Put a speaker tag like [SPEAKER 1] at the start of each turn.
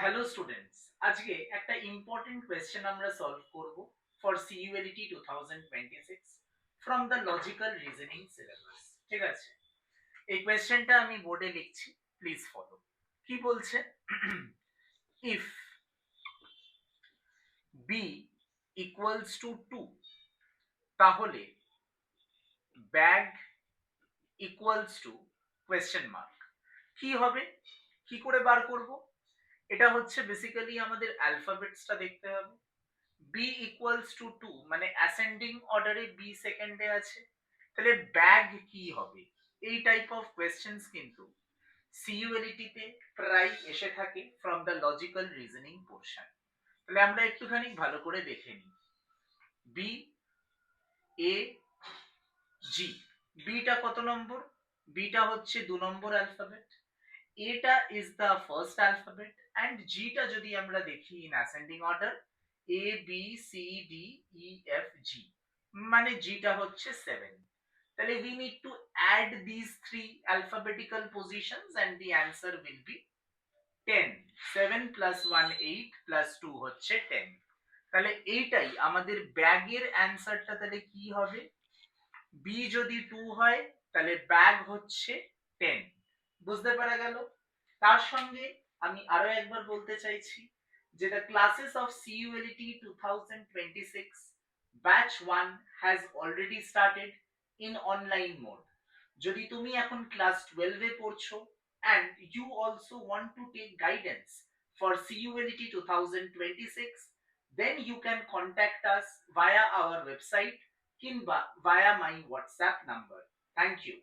[SPEAKER 1] Hello students, আজকে একটা important question আমরা সলভ করব for CUET 2026 from the logical reasoning syllabus. ঠিক আছে, এই কোয়েশ্চেনটা আমি বোর্ডে লিখছি, প্লিজ ফলো। কি বলছে? ইফ বি ইকুয়ালস টু 2, তাহলে bag equals to question mark. কি হবে, কি করে বার করব? এটা হচ্ছে বেসিক্যালি আমাদের অ্যালফাবেটসটা দেখতে হবে। বি ইকুয়ালস টু 2 মানে অ্যাসেন্ডিং অর্ডারে বি সেকেন্ডে আছে, তাহলে ব্যাগ কি হবে? এই টাইপ অফ কোয়েশ্চেন্স কিন্তু সিইউএলটি তে প্রায় এসে থাকে from the logical reasoning portion. তাহলে আমরা একটুখানি ভালো করে দেখে নিই। বি এ জি, বিটা কত নম্বর? বিটা হচ্ছে 2 নম্বর অ্যালফাবেট, এটা is the first alphabet, and zeta যদি আমরা দেখি in ascending order, A B C D E F G, মানে জিটা হচ্ছে 7। তাহলে we need to add these three alphabetical positions and the answer will be 10. 7 plus 1 8 plus 2 হচ্ছে 10। তাহলে এইটাই আমাদের ব্যাগের অ্যান্সারটা। তাহলে কি হবে? বি যদি 2 হয় তাহলে ব্যাগ হচ্ছে 10। বুঝতে পারা গেল? তার সঙ্গে আমি আরো একবার বলতে চাইছি যে the classes of CULT 2026 batch 1 has already started in online mode. যদি তুমি এখন ক্লাস 12 এ পড়ছো and you also want to take guidance for CULT 2026, then you can contact us via our website কিংবা via my WhatsApp number. Thank you.